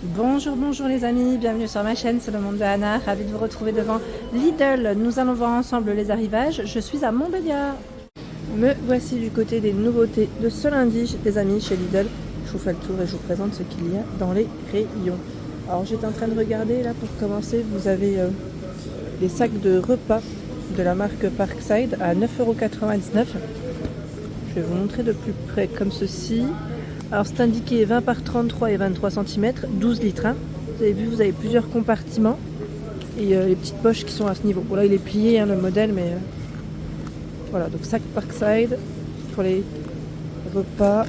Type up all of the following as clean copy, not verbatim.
Bonjour, bonjour les amis, bienvenue sur ma chaîne, c'est le monde de Anna, ravi de vous retrouver devant Lidl. Nous allons voir ensemble les arrivages, je suis à Montbéliard. Me voici du côté des nouveautés de ce lundi, les amis, chez Lidl. Je vous fais le tour et je vous présente ce qu'il y a dans les rayons. Alors j'étais en train de regarder, là pour commencer, vous avez des sacs de repas de la marque Parkside à 9,99 €. Je vais vous montrer de plus près comme ceci. Alors c'est indiqué 20 par 33 et 23 cm, 12 litres. Hein. Vous avez vu, vous avez plusieurs compartiments et les petites poches qui sont à ce niveau. Bon là il est plié hein, le modèle, mais voilà, donc sac Parkside pour les repas.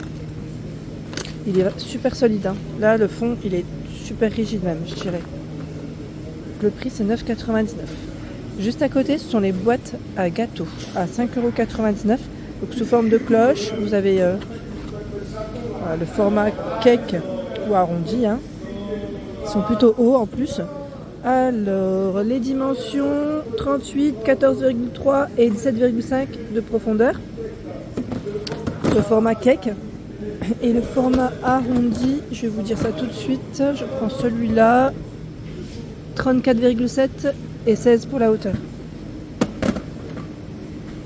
Il est super solide. Hein. Là le fond il est super rigide même, je dirais. Le prix c'est 9,99 €. Juste à côté ce sont les boîtes à gâteaux à 5,99 €. Donc sous forme de cloche, vous avez voilà, le format cake ou arrondi, hein. Ils sont plutôt hauts en plus. Alors, les dimensions 38, 14,3 et 17,5 de profondeur. Le format cake. Et le format arrondi, je vais vous dire ça tout de suite. Je prends celui-là. 34,7 et 16 pour la hauteur.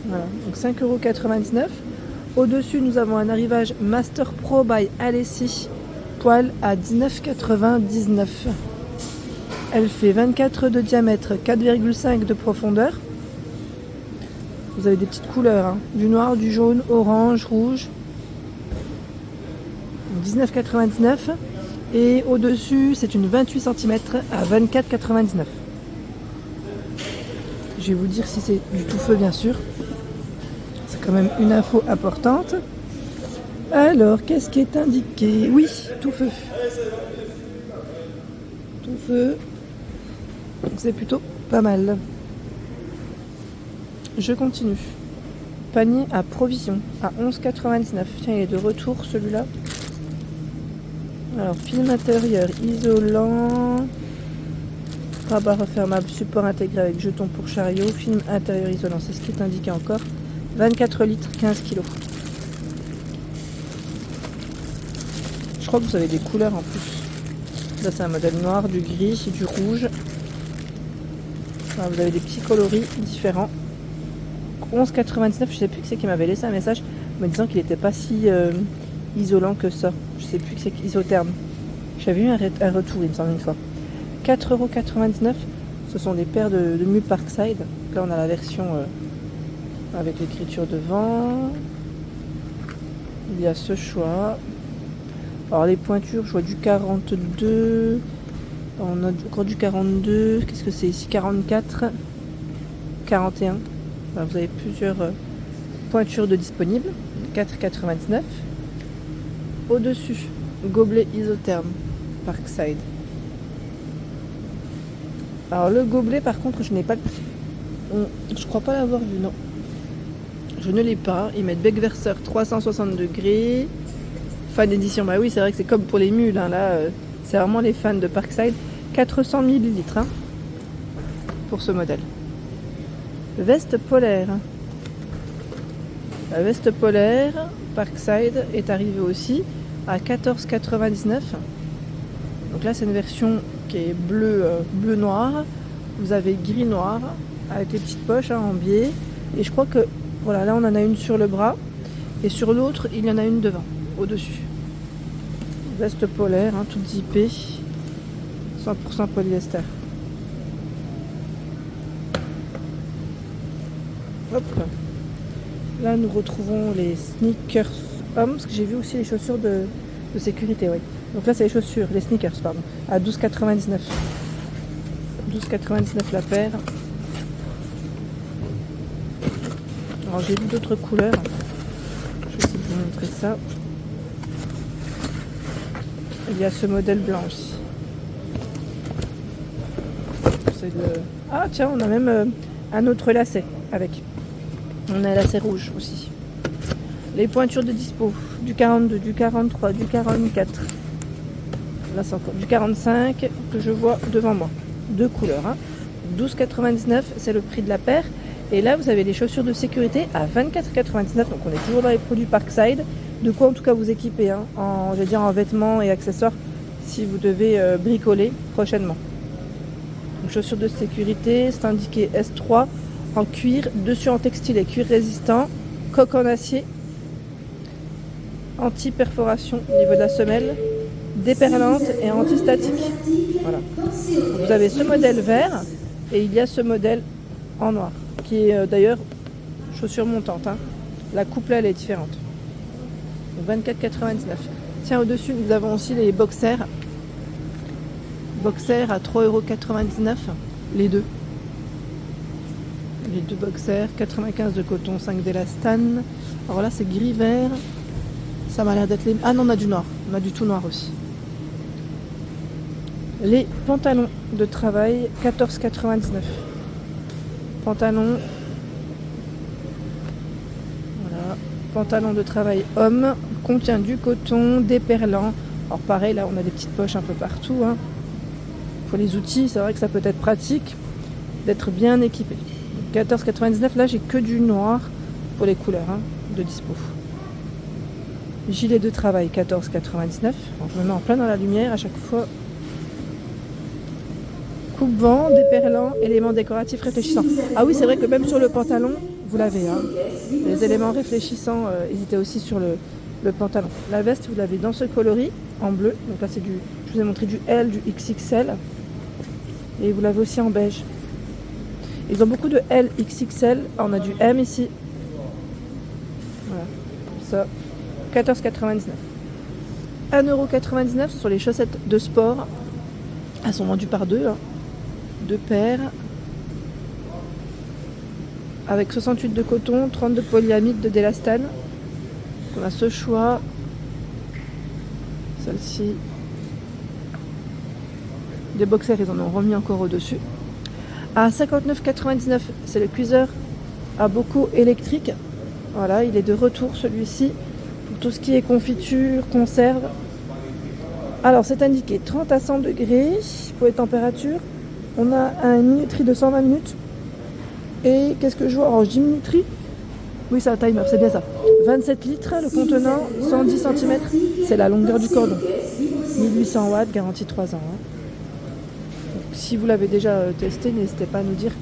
Voilà, donc 5,99 €. Au-dessus, nous avons un arrivage Master Pro by Alessi, poêle à 19,99 €. Elle fait 24 de diamètre, 4,5 de profondeur. Vous avez des petites couleurs, hein. Du noir, du jaune, orange, rouge. 19,99 €. Et au-dessus, c'est une 28 cm à 24,99 €. Je vais vous dire si c'est du tout feu, bien sûr. C'est quand même une info importante. Alors, qu'est-ce qui est indiqué? Oui, tout feu. Tout feu. C'est plutôt pas mal. Je continue. Panier à provision à 11,99 €. Tiens, il est de retour celui-là. Alors, film intérieur isolant. Rabat refermable, support intégré avec jeton pour chariot. Film intérieur isolant, c'est ce qui est indiqué encore. 24 litres, 15 kg. Je crois que vous avez des couleurs en plus. Là c'est un modèle noir, du gris, du rouge. Là, vous avez des petits coloris différents. 11,99 €, je sais plus qui c'est qui m'avait laissé un message me disant qu'il n'était pas si isolant que ça. Je sais plus que c'est isotherme. J'avais eu un retour il me semble une fois. 4,99 €, ce sont des paires de mules Parkside. Là on a la version avec l'écriture devant. Il y a ce choix. Alors les pointures, je vois du 42. On a encore du 42. Qu'est-ce que c'est ici? 44. 41. Alors, vous avez plusieurs pointures de disponibles. 4,99 €. Au-dessus, gobelet isotherme Parkside. Alors le gobelet par contre je n'ai pas le prix. Je crois pas l'avoir vu, non. Je ne l'ai pas. Ils mettent Beckwerser 360 degrés. Fan édition. Bah oui, c'est vrai que c'est comme pour les mules. Hein, là, c'est vraiment les fans de Parkside. 400 ml hein, pour ce modèle. Veste polaire. La veste polaire Parkside est arrivée aussi à 14,99 €. Donc là, c'est une version qui est bleu noir. Vous avez gris noir avec les petites poches hein, en biais. Et je crois que voilà, là on en a une sur le bras et sur l'autre il y en a une devant, au-dessus. Veste polaire, hein, toute zippée, 100% polyester. Hop. Là nous retrouvons les sneakers hommes, parce que j'ai vu aussi les chaussures de sécurité, oui. Donc là c'est les chaussures, les sneakers pardon, à 12,99 €. 12,99 € la paire. Alors j'ai vu d'autres couleurs. Je vais essayer de vous montrer ça. Il y a ce modèle blanc aussi. Ah tiens, on a même un autre lacet avec. On a un lacet rouge aussi. Les pointures de dispo. Du 42, du 43, du 44. Là c'est encore du 45 que je vois devant moi. Deux couleurs. Hein. 12,99 €, c'est le prix de la paire. Et là, vous avez les chaussures de sécurité à 24,99 €. Donc, on est toujours dans les produits Parkside. De quoi, en tout cas, vous équiper. Hein, en vêtements et accessoires. si vous devez bricoler prochainement. Donc, chaussures de sécurité, c'est indiqué S3 en cuir, dessus en textile et cuir résistant, coque en acier, anti-perforation au niveau de la semelle, déperlante et anti-statique. Voilà. Vous avez ce modèle vert et il y a ce modèle en noir qui est d'ailleurs chaussure montante. Hein. La coupe là elle est différente. 24,99. Tiens, au-dessus nous avons aussi les boxers. Boxers à 3,99 €. Les deux. Les deux boxers. 95 de coton, 5 d'élastane. Alors là c'est gris vert. Ça m'a l'air d'être les... Ah non, on a du noir. On a du tout noir aussi. Les pantalons de travail, 14,99 €. Pantalon. Voilà. Pantalon de travail homme. Contient du coton, déperlant. Alors pareil, là on a des petites poches un peu partout. Hein. Pour les outils, c'est vrai que ça peut être pratique d'être bien équipé. 14,99 €. Là j'ai que du noir pour les couleurs hein, de dispo. Gilet de travail 14,99 €. Je me mets en plein dans la lumière à chaque fois. Coupe-vent, déperlant, éléments décoratifs réfléchissants. Ah oui, c'est vrai que même sur le pantalon, vous l'avez. Hein. Les éléments réfléchissants, hésitez aussi sur le pantalon. La veste, vous l'avez dans ce coloris, en bleu. Donc là, c'est du, je vous ai montré du L, du XXL. Et vous l'avez aussi en beige. Ils ont beaucoup de L, XXL. On a du M ici. Voilà, ça. 14,99 €. 1,99 € sur les chaussettes de sport. Elles sont vendues par deux. Hein. Deux paires. Avec 68 de coton, 30 de polyamide, de d'élastane. On a ce choix. Celle-ci. Des boxers, ils en ont remis encore au-dessus. À 59,99 €, c'est le cuiseur à bocaux électrique. Voilà, il est de retour celui-ci. Pour tout ce qui est confiture, conserve. Alors c'est indiqué 30 à 100 degrés pour les températures. On a une minuterie de 120 minutes. Et qu'est-ce que je vois? Alors je dis minuterie. Oui, c'est un timer, c'est bien ça. 27 litres, le contenant, 110 cm. C'est la longueur du cordon. 1800 watts, garantie 3 ans. Hein. Donc, si vous l'avez déjà testé, n'hésitez pas à nous dire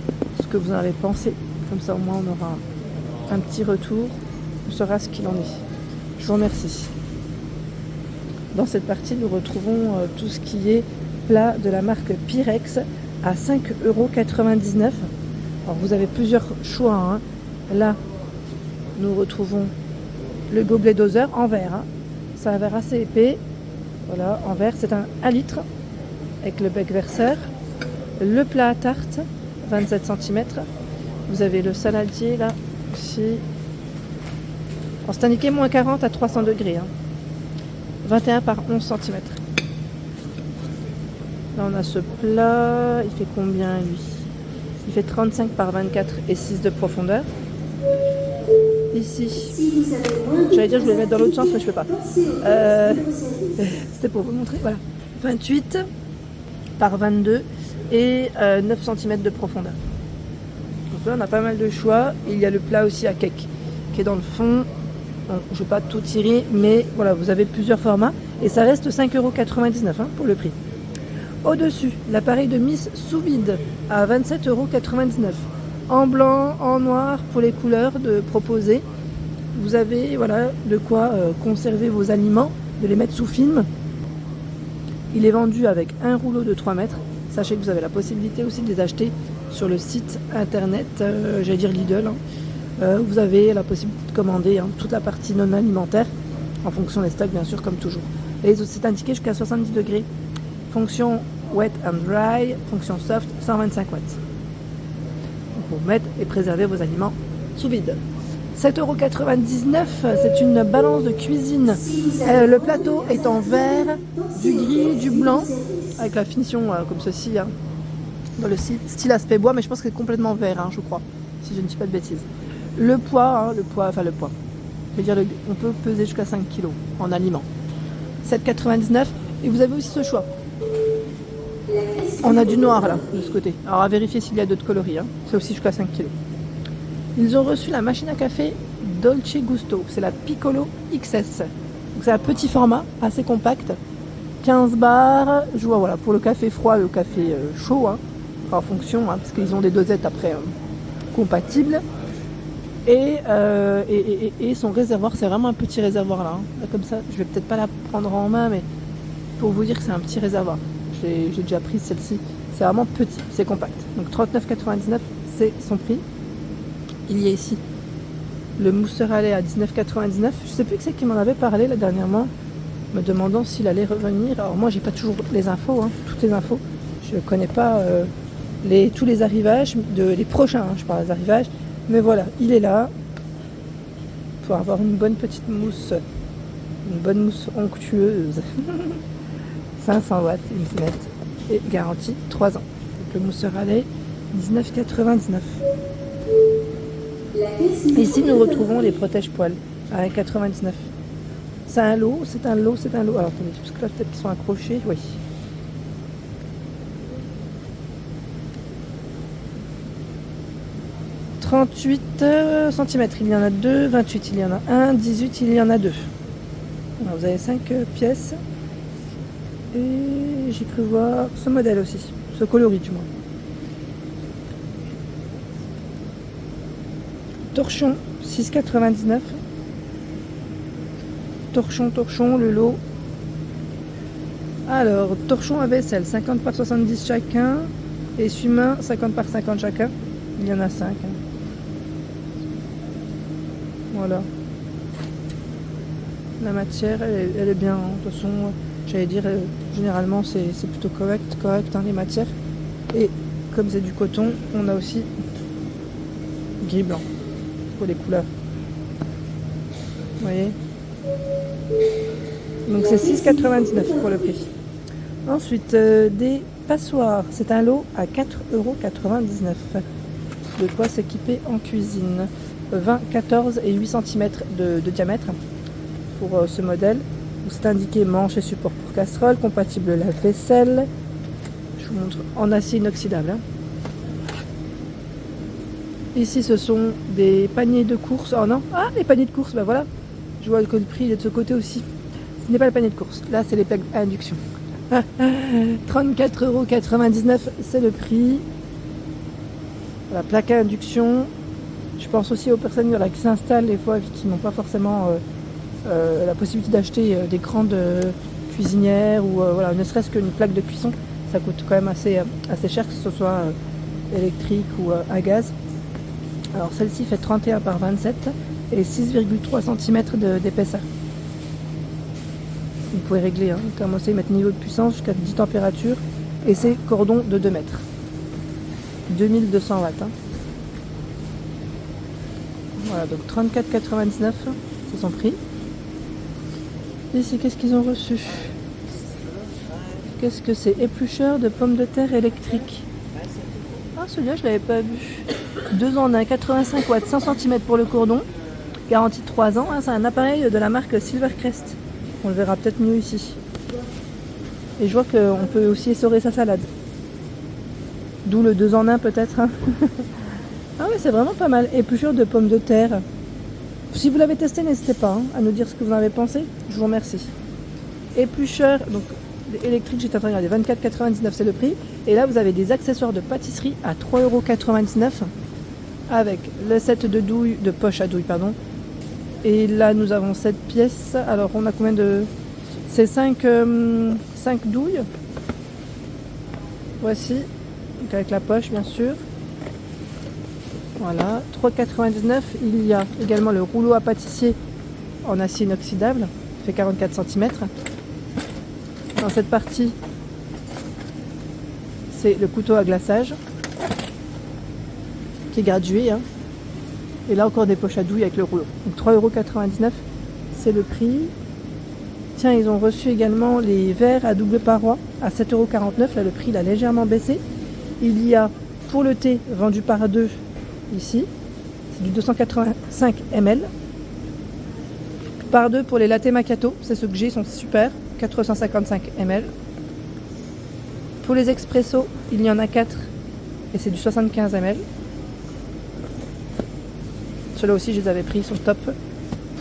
ce que vous en avez pensé. Comme ça au moins on aura un petit retour. On saura ce qu'il en est. Je vous remercie. Dans cette partie, nous retrouvons tout ce qui est plat de la marque Pyrex à 5,99 €. Alors vous avez plusieurs choix. Hein. Là, nous retrouvons le gobelet doseur en verre. Hein. C'est un verre assez épais. Voilà, en verre, c'est un 1 litre avec le bec verseur. Le plat à tarte, 27 cm. Vous avez le saladier là aussi. C'est indiqué moins 40 à 300 degrés. Hein. 21 par 11 cm. Là on a ce plat. Il fait combien lui? Il fait 35 par 24 et 6 de profondeur. Ici, j'allais dire je voulais le mettre dans l'autre sens mais je ne peux pas. C'était pour vous montrer. Voilà. 28 par 22 et 9 cm de profondeur. Donc là on a pas mal de choix. Il y a le plat aussi à cake qui est dans le fond. Donc, je ne vais pas tout tirer, mais voilà, vous avez plusieurs formats et ça reste 5,99 € hein, pour le prix. Au-dessus, l'appareil de Miss sous vide à 27,99 €. En blanc, en noir pour les couleurs de proposer. Vous avez voilà, de quoi conserver vos aliments, de les mettre sous film. Il est vendu avec un rouleau de 3 mètres. Sachez que vous avez la possibilité aussi de les acheter sur le site internet, j'allais dire Lidl. Hein. Vous avez la possibilité de commander hein, toute la partie non alimentaire en fonction des stocks bien sûr comme toujours. Et c'est indiqué jusqu'à 70 degrés. Fonction wet and dry, fonction soft 125 watts. Donc pour mettre et préserver vos aliments sous vide. 7,99 €, c'est une balance de cuisine. Le plateau est en verre, du gris, du blanc, avec la finition comme ceci, hein, dans le style aspect bois, mais je pense que c'est complètement vert, hein, je crois, si je ne dis pas de bêtises. Le poids, hein, le poids. Je veux dire, on peut peser jusqu'à 5 kg en aliments. 7,99 €. Et vous avez aussi ce choix. On a du noir là, de ce côté. Alors à vérifier s'il y a d'autres coloris. Hein. C'est aussi jusqu'à 5 kg. Ils ont reçu la machine à café Dolce Gusto. C'est la Piccolo XS. Donc c'est un petit format, assez compact. 15 bars. Je vois, voilà, pour le café froid, le café chaud, hein, en fonction, hein, parce qu'ils ont des dosettes après compatibles. Et son réservoir, c'est vraiment un petit réservoir là, hein. Là, comme ça, je vais peut-être pas la prendre en main, mais pour vous dire que c'est un petit réservoir. J'ai déjà pris celle-ci. C'est vraiment petit, c'est compact. Donc 39,99, c'est son prix. Il y a ici le mousseur à lait à 19,99. Je sais plus qui c'est qui m'en avait parlé là dernièrement, me demandant s'il allait revenir. Alors moi, j'ai pas toujours les infos, hein, toutes les infos. Je connais pas tous les arrivages, les prochains, hein, je parle des arrivages. Mais voilà, il est là pour avoir une bonne petite mousse, une bonne mousse onctueuse. 500 watts, une mètre, et garantie 3 ans. Donc le mousseur à lait, 19,99. Ici, nous retrouvons les protège-poils à 1,99. C'est un lot, c'est un lot, c'est un lot. Alors attendez, parce que là peut-être qu'ils sont accrochés, oui. « 38 cm, il y en a 2, 28, il y en a 1, 18, il y en a 2. » Alors, vous avez 5 pièces. Et j'ai cru voir ce modèle aussi, ce coloris du moins. Torchon, 6,99. Torchon, le lot. Alors, torchon à vaisselle, 50 par 70 chacun. Essuie-main, 50 par 50 chacun. Il y en a 5. Hein. Voilà. La matière, elle est bien. De toute façon, j'allais dire, généralement, c'est plutôt correct hein, les matières. Et comme c'est du coton, on a aussi gris-blanc pour les couleurs. Vous voyez? Donc c'est 6,99 pour le prix. Ensuite, des passoires. C'est un lot à 4,99 €. De quoi s'équiper en cuisine. 20, 14 et 8 cm de diamètre pour ce modèle. C'est indiqué manche et support pour casserole, compatible lave-vaisselle. Je vous montre en acier inoxydable. Hein. Ici, ce sont des paniers de course. Oh non, ah, les paniers de course, ben voilà. Je vois que le prix est de ce côté aussi. Ce n'est pas le panier de course. Là, c'est les plaques à induction. 34,99 €, c'est le prix. La plaque à induction. Je pense aussi aux personnes voilà, qui s'installent des fois, qui n'ont pas forcément la possibilité d'acheter des grandes cuisinières ou voilà, ne serait-ce qu'une plaque de cuisson. Ça coûte quand même assez cher, que ce soit électrique ou à gaz. Alors celle-ci fait 31 par 27 et 6,3 cm d'épaisseur. Vous pouvez régler, hein, commencer à mettre niveau de puissance jusqu'à 10 températures et c'est cordon de 2 mètres. 2200 watts. Hein. Voilà, donc 34,99 €, c'est son prix. Ici, qu'est-ce qu'ils ont reçu? Qu'est-ce que c'est? Éplucheur de pommes de terre électrique. Ah, celui-là, je ne l'avais pas vu. 2 en 1, 85 watts, 100 cm pour le cordon. Garantie de 3 ans. Hein, c'est un appareil de la marque Silvercrest. On le verra peut-être mieux ici. Et je vois qu'on peut aussi essorer sa salade. D'où le 2 en 1 peut-être. Hein. Ah oui, c'est vraiment pas mal. Épluchure de pommes de terre. Si vous l'avez testé, n'hésitez pas à nous dire ce que vous en avez pensé. Je vous remercie. Éplucheur, donc électrique, j'étais en train de regarder, 24,99 € c'est le prix. Et là, vous avez des accessoires de pâtisserie à 3,99 € avec le set de douilles, de poche à douilles, pardon. Et là, nous avons 7 pièces. Alors, on a combien de... C'est 5 douilles. Voici. Donc avec la poche, bien sûr. Voilà, 3,99 €. Il y a également le rouleau à pâtissier en acier inoxydable, fait 44 cm. Dans cette partie, c'est le couteau à glaçage qui est gradué. Hein. Et là encore des poches à douille avec le rouleau. Donc 3,99 €, c'est le prix. Tiens, ils ont reçu également les verres à double paroi à 7,49 €. Là, le prix il a légèrement baissé. Il y a pour le thé vendu par 2 ici, c'est du 285 ml. Par 2 pour les latte macchiato, c'est ceux que j'ai, ils sont super, 455 ml. Pour les expressos, il y en a 4 et c'est du 75 ml. Ceux-là aussi, je les avais pris, ils sont top.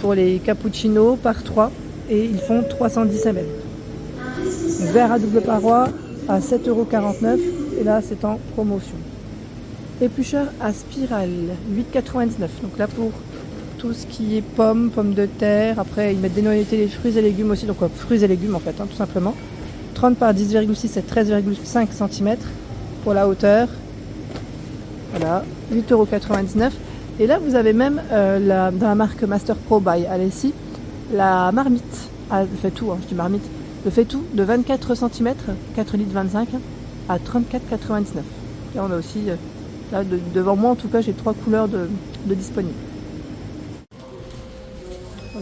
Pour les cappuccinos, par 3 et ils font 310 ml. Verre à double paroi à 7,49 €. Et là, c'est en promotion. Éplucheur à spirale, 8,99 €. Donc là, pour tout ce qui est pommes de terre. Après, ils mettent des noyautés, les fruits et légumes aussi. Donc, fruits et légumes, en fait, tout simplement. 30 par 10,6 et 13,5 cm pour la hauteur. Voilà, 8,99 €. Et là, vous avez même, dans la marque Master Pro by Alessi, la marmite. Ah, le fait tout, je dis marmite. Le fait tout de 24 cm, 4 litres 25 à 34,99 €. Là, on a aussi, là, devant moi, en tout cas, j'ai 3 couleurs de disponibles.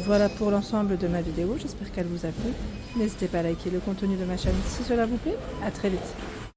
Voilà pour l'ensemble de ma vidéo. J'espère qu'elle vous a plu. N'hésitez pas à liker le contenu de ma chaîne si cela vous plaît. À très vite.